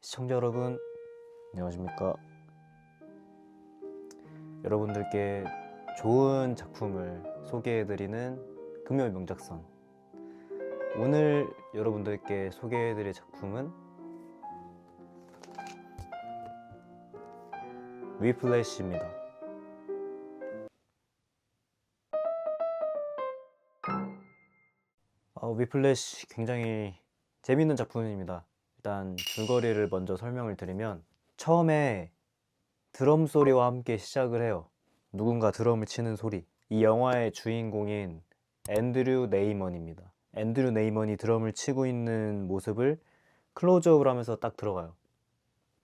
시청자 여러분, 안녕하십니까? 여러분들께 좋은 작품을 소개해드리는 금요일 명작선. 오늘 여러분들께 소개해드릴 작품은 위플래시입니다. 위플래시 굉장히 재밌는 작품입니다. 일단 줄거리를 먼저 설명을 드리면, 처음에 드럼 소리와 함께 시작을 해요. 누군가 드럼을 치는 소리. 이 영화의 주인공인 앤드류 네이먼입니다. 앤드류 네이먼이 드럼을 치고 있는 모습을 클로즈업을 하면서 딱 들어가요.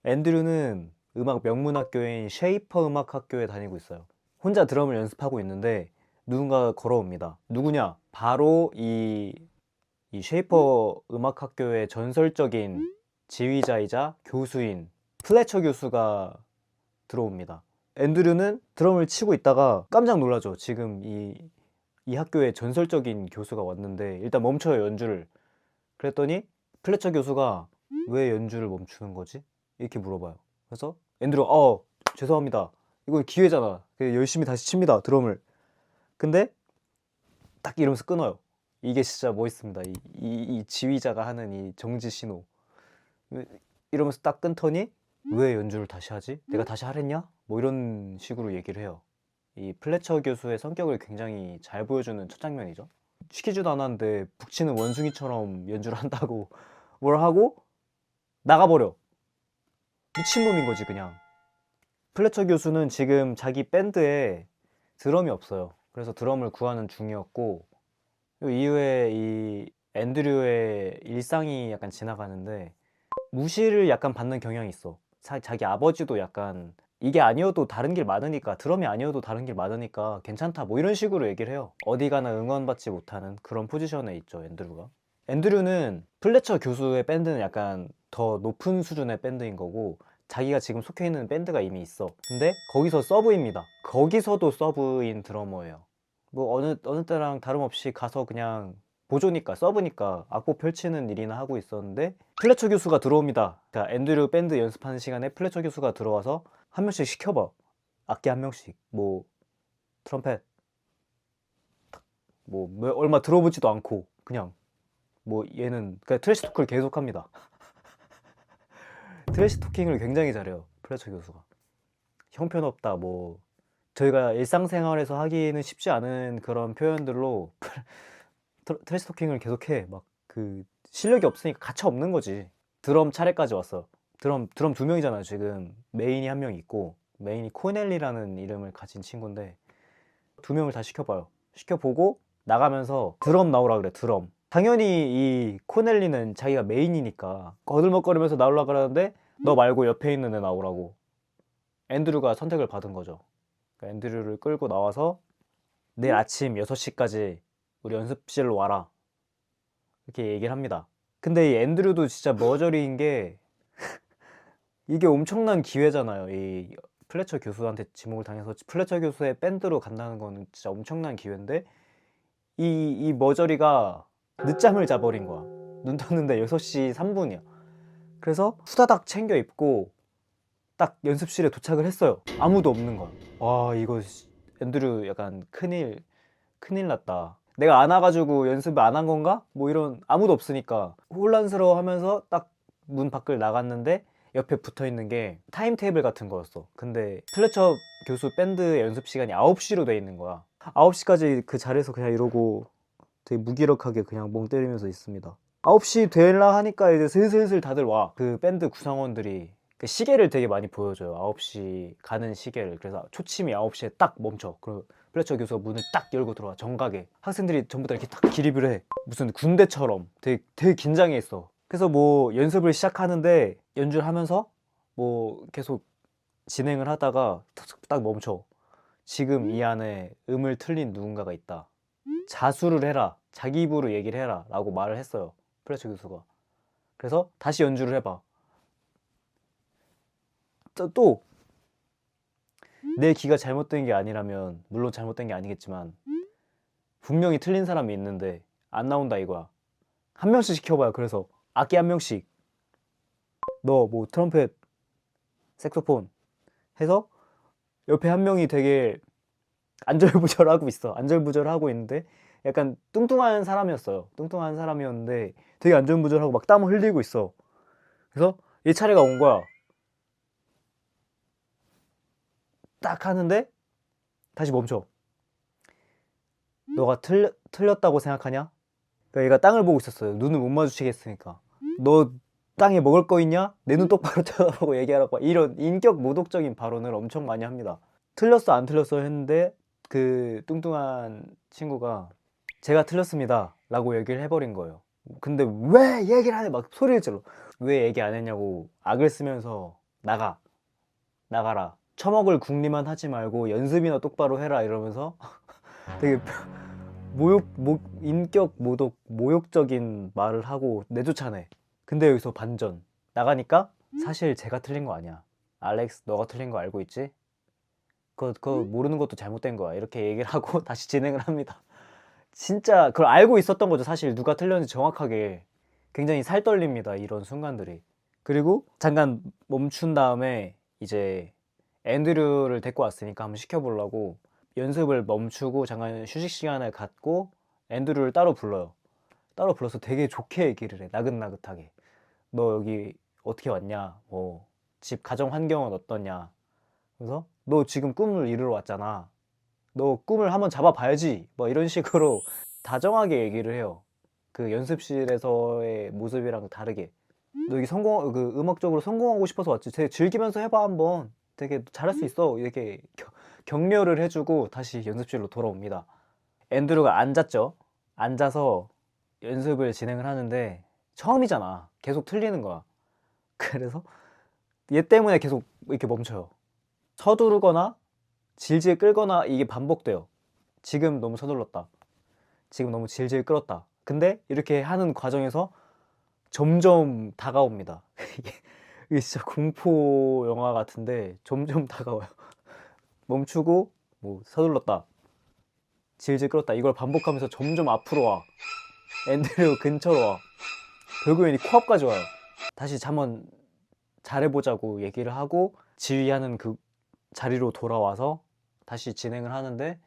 앤드류는 음악 명문학교인 쉐이퍼 음악학교에 다니고 있어요. 혼자 드럼을 연습하고 있는데 누군가가 걸어옵니다. 누구냐? 바로 이 쉐이퍼 음악학교의 전설적인 지휘자이자 교수인 플래처 교수가 들어옵니다. 앤드류는 드럼을 치고 있다가 깜짝 놀라죠. 지금 이 학교의 전설적인 교수가 왔는데 일단 멈춰요, 연주를. 그랬더니 플래처 교수가 왜 연주를 멈추는 거지? 이렇게 물어봐요. 그래서 앤드류가 죄송합니다. 이건 기회잖아. 열심히 다시 칩니다, 드럼을. 근데 딱 이러면서 끊어요. 이게 진짜 멋있습니다. 이 지휘자가 하는 이 정지 신호. 이러면서 딱 끊더니 왜 연주를 다시 하지? 내가 다시 하랬냐? 뭐 이런 식으로 얘기를 해요. 이 플래처 교수의 성격을 굉장히 잘 보여주는 첫 장면이죠. 시키지도 않았는데 북치는 원숭이처럼 연주를 한다고 뭘 하고 나가버려. 미친놈인 거지 그냥. 플래처 교수는 지금 자기 밴드에 드럼이 없어요. 그래서 드럼을 구하는 중이었고, 이후에 이 앤드류의 일상이 약간 지나가는데 무시를 약간 받는 경향이 있어. 자기 아버지도 약간 이게 아니어도 다른 길 많으니까, 드럼이 아니어도 다른 길 많으니까 괜찮다 뭐 이런 식으로 얘기를 해요. 어디 가나 응원받지 못하는 그런 포지션에 있죠, 앤드류가. 앤드류는 플래처 교수의 밴드는 약간 더 높은 수준의 밴드인 거고, 자기가 지금 속해 있는 밴드가 이미 있어. 근데 거기서 서브입니다. 거기서도 서브인 드러머예요. 뭐 어느 때랑 다름없이 가서 그냥 보조니까, 서브니까 악보 펼치는 일이나 하고 있었는데 플래처 교수가 들어옵니다. 그러니까 앤드류 밴드 연습하는 시간에 플래처 교수가 들어와서 한 명씩 시켜봐. 악기 한 명씩. 뭐 트럼펫 뭐 얼마 들어보지도 않고 그냥 뭐 얘는 그냥 트래시 토크를 계속합니다. 트래시 토킹을 굉장히 잘해요, 플래처 교수가. 형편없다, 뭐 저희가 일상생활에서 하기는 쉽지 않은 그런 표현들로 트래시 토킹을 계속해. 막 그 실력이 없으니까 가차 없는 거지. 드럼 차례까지 왔어. 드럼 두 명이잖아요 지금. 메인이 한 명 있고, 메인이 코넬리라는 이름을 가진 친구인데 두 명을 다 시켜봐요. 시켜보고 나가면서 드럼 나오라 그래, 드럼. 당연히 이 코넬리는 자기가 메인이니까 거들먹거리면서 나오려고 그러는데 너 말고 옆에 있는 애 나오라고 앤드류가 선택을 받은 거죠. 그러니까 앤드류를 끌고 나와서 내일 아침 6시까지 우리 연습실로 와라, 이렇게 얘기를 합니다. 근데 이 앤드류도 진짜 머저리인 게 이게 엄청난 기회잖아요. 이 플래처 교수한테 지목을 당해서 플래처 교수의 밴드로 간다는 거는 진짜 엄청난 기회인데 이 머저리가 늦잠을 자버린 거야. 눈 떴는데 6시 3분이야. 그래서 후다닥 챙겨 입고 딱 연습실에 도착을 했어요. 아무도 없는 거야. 와, 이거 앤드류 약간 큰일 났다. 내가 안 와가지고 연습을 안 한 건가? 뭐 이런, 아무도 없으니까 혼란스러워 하면서 딱 문 밖을 나갔는데 옆에 붙어 있는 게 타임 테이블 같은 거였어. 근데 플래처 교수 밴드 연습 시간이 9시로 돼 있는 거야. 9시까지 그 자리에서 그냥 이러고 되게 무기력하게 그냥 멍 때리면서 있습니다. 9시 되려 하니까 이제 슬슬 다들 와. 그 밴드 구성원들이 그 시계를 되게 많이 보여줘요. 9시 가는 시계를. 그래서 초침이 9시에 딱 멈춰. 그리고 플래처 교수가 문을 딱 열고 들어와, 정각에. 학생들이 전부 다 이렇게 딱 기립을 해. 무슨 군대처럼 되게 긴장해 있어. 그래서 뭐 연습을 시작하는데 연주를 하면서 뭐 계속 진행을 하다가 딱 멈춰. 지금 이 안에 음을 틀린 누군가가 있다. 자수를 해라. 자기 입으로 얘기를 해라. 라고 말을 했어요, 플래처 교수가. 그래서 다시 연주를 해봐. 또 내 귀가 잘못된 게 아니라면, 물론 잘못된 게 아니겠지만 분명히 틀린 사람이 있는데 안 나온다 이거야. 한 명씩 시켜봐요. 그래서 악기 한 명씩. 너 뭐 트럼펫, 색소폰 해서 옆에 한 명이 되게 안절부절하고 있어. 안절부절하고 있는데 약간 뚱뚱한 사람이었어요. 뚱뚱한 사람이었는데 되게 안절부절하고 막 땀 흘리고 있어. 그래서 얘 차례가 온 거야. 딱 하는데 다시 멈춰. 너가 틀렸다고 생각하냐? 그러니까 얘가 땅을 보고 있었어요. 눈을 못 마주치겠으니까. 너 땅에 먹을 거 있냐? 내 눈 똑바로 쳐다보고 얘기하라고. 이런 인격 모독적인 발언을 엄청 많이 합니다. 틀렸어 안 틀렸어 했는데 그 뚱뚱한 친구가 제가 틀렸습니다 라고 얘기를 해버린 거예요. 근데 왜 얘기를 안 해? 막 소리를 질러. 왜 얘기 안 했냐고 악을 쓰면서 나가라. 처먹을 궁리만 하지 말고 연습이나 똑바로 해라 이러면서 되게 인격 모독, 모욕적인 말을 하고 내쫓아내. 근데 여기서 반전. 나가니까 사실 제가 틀린 거 아니야. 알렉스, 너가 틀린 거 알고 있지? 그거 모르는 것도 잘못된 거야. 이렇게 얘기를 하고 다시 진행을 합니다. 진짜 그걸 알고 있었던 거죠. 사실 누가 틀렸는지 정확하게. 굉장히 살떨립니다. 이런 순간들이. 그리고 잠깐 멈춘 다음에 이제 앤드류를 데리고 왔으니까 한번 시켜보려고 연습을 멈추고 잠깐 휴식 시간을 갖고 앤드류를 따로 불러요. 따로 불러서 되게 좋게 얘기를 해. 나긋나긋하게. 너 여기 어떻게 왔냐? 뭐 집 가정 환경은 어떠냐? 그래서 너 지금 꿈을 이루러 왔잖아. 너 꿈을 한번 잡아봐야지. 뭐 이런 식으로 다정하게 얘기를 해요. 그 연습실에서의 모습이랑 다르게. 너 여기 음악적으로 성공하고 싶어서 왔지. 되게 즐기면서 해봐 한번. 되게 잘할 수 있어. 이렇게 격려를 해주고 다시 연습실로 돌아옵니다. 앤드류가 앉았죠. 앉아서 연습을 진행을 하는데 처음이잖아. 계속 틀리는 거야. 그래서 얘 때문에 계속 이렇게 멈춰요. 서두르거나 질질 끌거나 이게 반복돼요. 지금 너무 서둘렀다. 지금 너무 질질 끌었다. 근데 이렇게 하는 과정에서 점점 다가옵니다. 이게 진짜 공포 영화 같은데 점점 다가와요. 멈추고 뭐 서둘렀다. 질질 끌었다. 이걸 반복하면서 점점 앞으로 와. 앤드류 근처로 와. 결국엔 이 코앞까지 와요. 다시 한번 잘해보자고 얘기를 하고 지휘하는 그 자리로 돌아와서 다시 진행을 하는데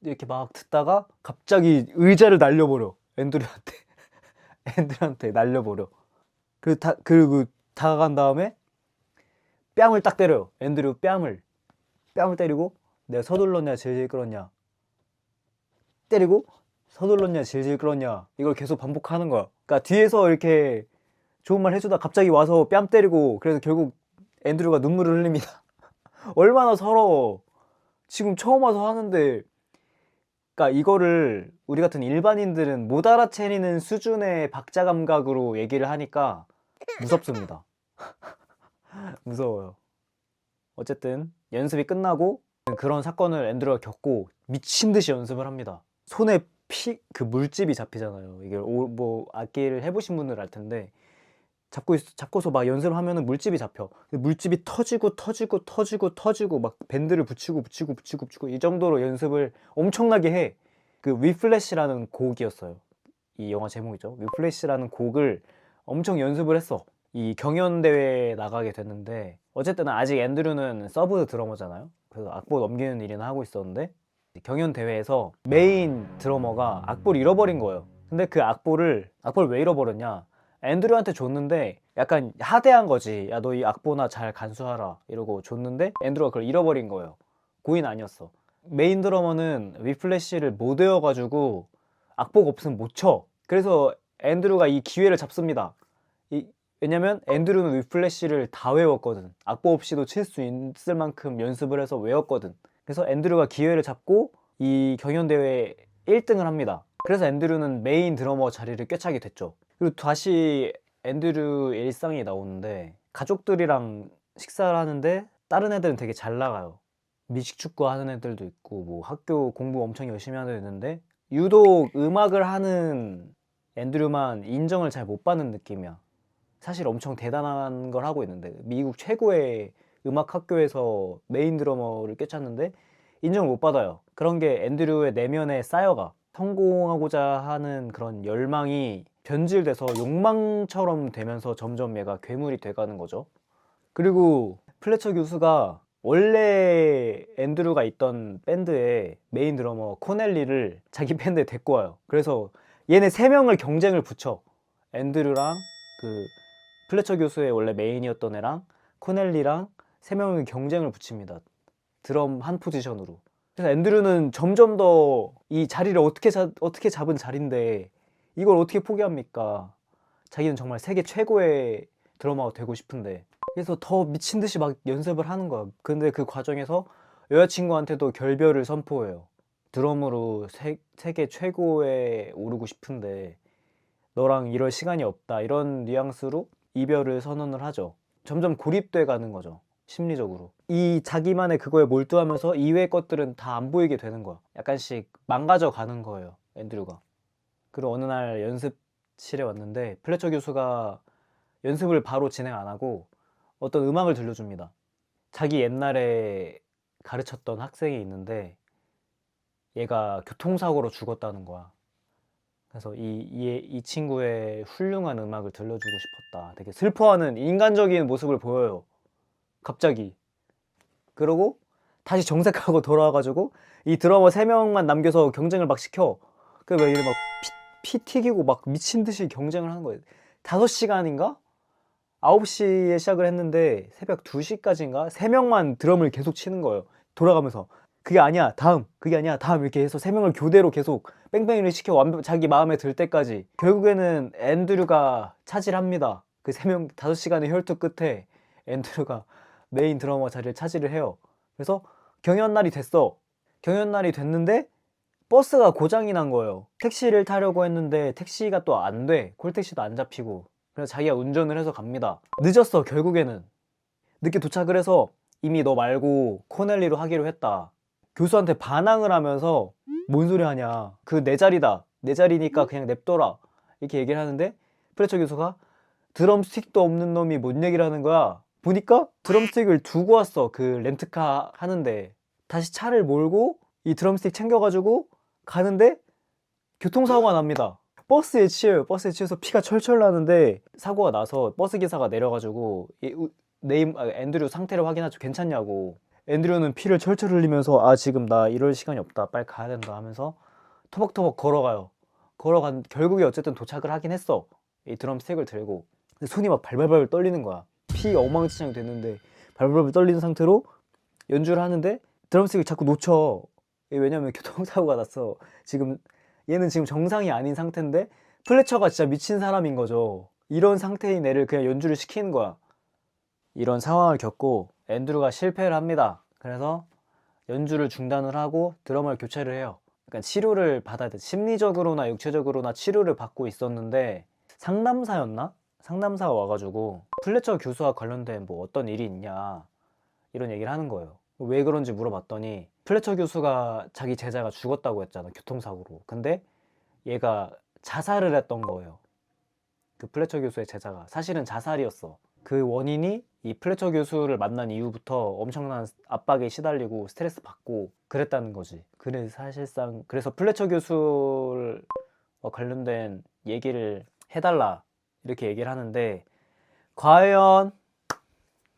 이렇게 막 듣다가 갑자기 의자를 날려버려. 앤드류한테. 앤드류한테 날려버려. 그리고 다가간 다음에 뺨을 딱 때려요. 앤드류 뺨을 때리고 내가 서둘렀냐 질질 끌었냐 때리고 서둘렀냐 질질 끌었냐 이걸 계속 반복하는 거야. 그러니까 뒤에서 이렇게 좋은 말 해주다 갑자기 와서 뺨 때리고 그래서 결국 앤드류가 눈물을 흘립니다. 얼마나 서러워. 지금 처음 와서 하는데. 그러니까 이거를 우리 같은 일반인들은 못 알아채리는 수준의 박자 감각으로 얘기를 하니까 무섭습니다. 무서워요. 어쨌든 연습이 끝나고 그런 사건을 앤드류가 겪고 미친 듯이 연습을 합니다. 손에 그 물집이 잡히잖아요. 이게 뭐 악기를 해보신 분들 알 텐데 잡고서 막 연습을 하면은 물집이 잡혀. 물집이 터지고 막 밴드를 붙이고 이 정도로 연습을 엄청나게 해. 그 위플래시라는 곡이었어요. 이 영화 제목이죠. 위플래시라는 곡을 엄청 연습을 했어. 이 경연대회에 나가게 됐는데 어쨌든 아직 앤드류는 서브 드러머잖아요. 그래서 악보 넘기는 일이나 하고 있었는데 경연대회에서 메인 드러머가 악보를 잃어버린 거예요. 근데 그 악보를 왜 잃어버렸냐, 앤드류한테 줬는데 약간 하대한 거지. 야, 너 이 악보나 잘 간수하라 이러고 줬는데 앤드류가 그걸 잃어버린 거예요. 고인 아니었어. 메인 드러머는 위플래시를 못 외워가지고 악보가 없으면 못 쳐. 그래서 앤드류가 이 기회를 잡습니다. 왜냐면 앤드류는 위플래시를 다 외웠거든. 악보 없이도 칠 수 있을 만큼 연습을 해서 외웠거든. 그래서 앤드류가 기회를 잡고 이 경연대회 1등을 합니다. 그래서 앤드류는 메인 드러머 자리를 꿰차게 됐죠. 그리고 다시 앤드류 일상이 나오는데 가족들이랑 식사를 하는데 다른 애들은 되게 잘 나가요. 미식축구 하는 애들도 있고 뭐 학교 공부 엄청 열심히 하는 애들 있는데 유독 음악을 하는 앤드류만 인정을 잘 못 받는 느낌이야. 사실 엄청 대단한 걸 하고 있는데 미국 최고의 음악 학교에서 메인 드러머를 꿰찼는데 인정을 못 받아요. 그런 게 앤드류의 내면에 쌓여가. 성공하고자 하는 그런 열망이 변질돼서 욕망처럼 되면서 점점 얘가 괴물이 돼가는 거죠. 그리고 플래처 교수가 원래 앤드류가 있던 밴드의 메인 드러머 코넬리를 자기 밴드에 데리고 와요. 그래서 얘네 세 명을 경쟁을 붙여. 앤드류랑 그 플래처 교수의 원래 메인이었던 애랑 코넬리랑 세 명을 경쟁을 붙입니다. 드럼 한 포지션으로. 그래서 앤드류는 점점 더 이 자리를 어떻게 잡은 자리인데 이걸 어떻게 포기합니까? 자기는 정말 세계 최고의 드러머가 되고 싶은데. 그래서 더 미친 듯이 막 연습을 하는 거야. 근데 그 과정에서 여자친구한테도 결별을 선포해요. 드럼으로 세계 최고에 오르고 싶은데 너랑 이럴 시간이 없다, 이런 뉘앙스로 이별을 선언을 하죠. 점점 고립돼 가는 거죠, 심리적으로. 이 자기만의 그거에 몰두하면서 이외의 것들은 다 안 보이게 되는 거야. 약간씩 망가져 가는 거예요, 앤드류가. 그리고 어느 날 연습실에 왔는데 플래처 교수가 연습을 바로 진행 안 하고 어떤 음악을 들려줍니다. 자기 옛날에 가르쳤던 학생이 있는데 얘가 교통사고로 죽었다는 거야. 그래서 이 친구의 훌륭한 음악을 들려주고 싶었다. 되게 슬퍼하는 인간적인 모습을 보여요, 갑자기. 그러고 다시 정색하고 돌아와가지고 이 드러머 3명만 남겨서 경쟁을 막 시켜. 그래서 얘를 막 피 튀기고 막 미친 듯이 경쟁을 하는 거예요. 5시간인가? 9시에 시작을 했는데 새벽 2시까지인가? 3명만 드럼을 계속 치는 거예요, 돌아가면서. 그게 아니야, 다음. 그게 아니야, 다음. 이렇게 해서 3명을 교대로 계속 뺑뺑이를 시켜, 자기 마음에 들 때까지. 결국에는 앤드류가 차지합니다. 그 3명 5시간의 혈투 끝에 앤드류가 메인 드러머 자리를 차지를 해요. 그래서 경연날이 됐어. 경연날이 됐는데 버스가 고장이 난 거예요. 택시를 타려고 했는데 택시가 또 안 돼. 콜택시도 안 잡히고. 그래서 자기가 운전을 해서 갑니다. 늦었어, 결국에는. 늦게 도착을 해서 이미 너 말고 코넬리로 하기로 했다. 교수한테 반항을 하면서 뭔 소리 하냐, 그 내 자리다, 내 자리니까 그냥 냅둬라, 이렇게 얘기를 하는데 플래처 교수가 드럼스틱도 없는 놈이 뭔 얘기를 하는 거야. 보니까 드럼스틱을 두고 왔어, 그 렌트카 하는데. 다시 차를 몰고 이 드럼스틱 챙겨가지고 가는데 교통사고가 납니다. 버스에 치여요. 버스에 치여서 피가 철철 나는데 사고가 나서 버스 기사가 내려가지고 앤드류 상태를 확인하죠. 괜찮냐고. 앤드류는 피를 철철 흘리면서 아, 지금 나 이럴 시간이 없다, 빨리 가야 된다 하면서 터벅터벅 걸어가요. 결국에 어쨌든 도착을 하긴 했어, 이 드럼스틱을 들고. 근데 손이 막 발발발 떨리는 거야. 피 엉망진창이 됐는데 발발발 떨리는 상태로 연주를 하는데 드럼스틱을 자꾸 놓쳐. 왜냐면 교통사고가 났어. 얘는 지금 정상이 아닌 상태인데 플래처가 진짜 미친 사람인 거죠. 이런 상태인 애를 그냥 연주를 시키는 거야. 이런 상황을 겪고 앤드류가 실패를 합니다. 그래서 연주를 중단을 하고 드럼을 교체를 해요. 그러니까 치료를 받아야 돼. 심리적으로나 육체적으로나 치료를 받고 있었는데 상담사였나? 상담사가 와가지고 플래처 교수와 관련된 뭐 어떤 일이 있냐, 이런 얘기를 하는 거예요. 왜 그런지 물어봤더니 플래처 교수가 자기 제자가 죽었다고 했잖아, 교통사고로. 근데 얘가 자살을 했던 거예요. 그 플래처 교수의 제자가 사실은 자살이었어. 그 원인이 이 플래처 교수를 만난 이후부터 엄청난 압박에 시달리고 스트레스 받고 그랬다는 거지. 그래서 플래처 교수와 관련된 얘기를 해달라, 이렇게 얘기를 하는데 과연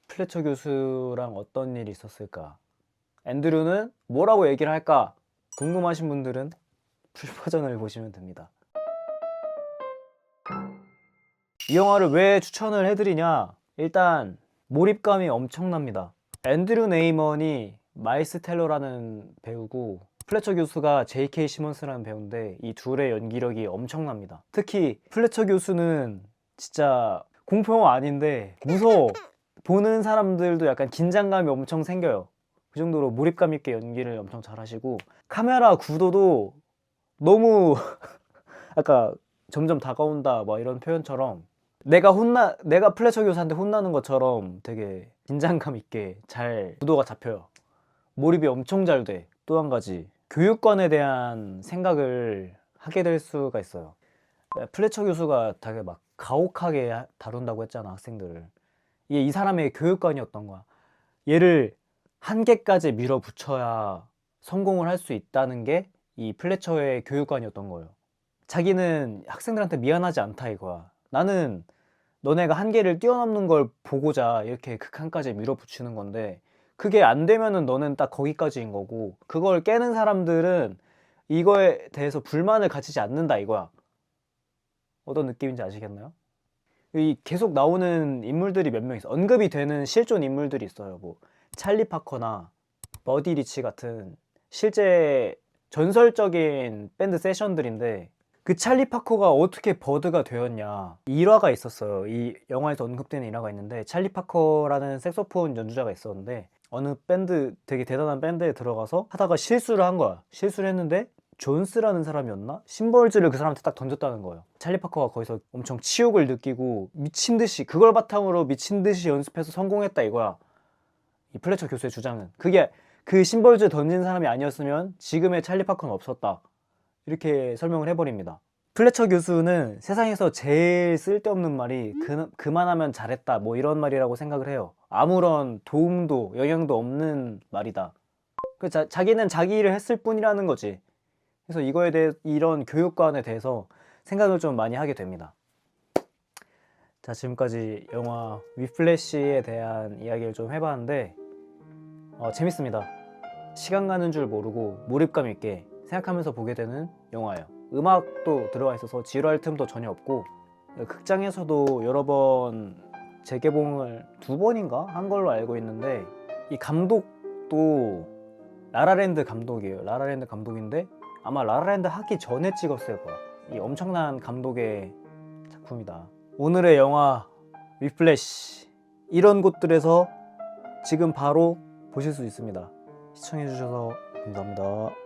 플래처 교수랑 어떤 일이 있었을까? 앤드류는 뭐라고 얘기를 할까? 궁금하신 분들은 풀버전을 보시면 됩니다. 이 영화를 왜 추천을 해드리냐? 일단 몰입감이 엄청납니다. 앤드류 네이먼이 마일스 텔러라는 배우고 플래처 교수가 J.K. 시몬스라는 배우인데 이 둘의 연기력이 엄청납니다. 특히 플래처 교수는 진짜 공포영화 아닌데 무서워. 보는 사람들도 약간 긴장감이 엄청 생겨요. 그 정도로 몰입감 있게 연기를 엄청 잘하시고 카메라 구도도 너무 아까 점점 다가온다 뭐 이런 표현처럼 내가 플래처 교수한테 혼나는 것처럼 되게 긴장감 있게 잘 구도가 잡혀요. 몰입이 엄청 잘 돼. 또 한 가지, 교육관에 대한 생각을 하게 될 수가 있어요. 플래처 교수가 되게 막 가혹하게 다룬다고 했잖아, 학생들을. 이게 이 사람의 교육관이었던 거야. 얘를 한계까지 밀어붙여야 성공을 할 수 있다는 게 이 플래처의 교육관이었던 거예요. 자기는 학생들한테 미안하지 않다 이거야. 나는 너네가 한계를 뛰어넘는 걸 보고자 이렇게 극한까지 밀어붙이는 건데 그게 안 되면은 너는 딱 거기까지인 거고 그걸 깨는 사람들은 이거에 대해서 불만을 가지지 않는다 이거야. 어떤 느낌인지 아시겠나요? 이 계속 나오는 인물들이 몇 명 있어. 언급이 되는 실존 인물들이 있어요. 뭐 찰리 파커나 버디 리치 같은 실제 전설적인 밴드 세션들인데 그 찰리 파커가 어떻게 버드가 되었냐 일화가 있었어요. 이 영화에서 언급되는 일화가 있는데 찰리 파커라는 색소폰 연주자가 있었는데 어느 밴드 되게 대단한 밴드에 들어가서 하다가 실수를 한 거야. 실수를 했는데 존스라는 사람이었나? 심벌즈를 그 사람한테 딱 던졌다는 거예요. 찰리 파커가 거기서 엄청 치욕을 느끼고 미친 듯이 그걸 바탕으로 미친 듯이 연습해서 성공했다 이거야. 이 플래처 교수의 주장은 그게 그 심벌즈 던진 사람이 아니었으면 지금의 찰리 파커는 없었다. 이렇게 설명을 해버립니다. 플래처 교수는 세상에서 제일 쓸데없는 말이 그만하면 잘했다 뭐 이런 말이라고 생각을 해요. 아무런 도움도 영향도 없는 말이다. 자기는 자기 일을 했을 뿐이라는 거지. 그래서 이거에 대해 이런 교육관에 대해서 생각을 좀 많이 하게 됩니다. 자, 지금까지 영화 위플래시에 대한 이야기를 좀 해봤는데 재밌습니다. 시간 가는 줄 모르고 몰입감 있게 생각하면서 보게 되는 영화예요. 음악도 들어가 있어서 지루할 틈도 전혀 없고 극장에서도 여러 번 재개봉을 2번인가 한 걸로 알고 있는데 이 감독도 라라랜드 감독이에요. 라라랜드 감독인데 아마 라라랜드 하기 전에 찍었을 거야. 이 엄청난 감독의 작품이다. 오늘의 영화 위플래시 이런 곳들에서 지금 바로 보실 수 있습니다. 시청해주셔서 감사합니다.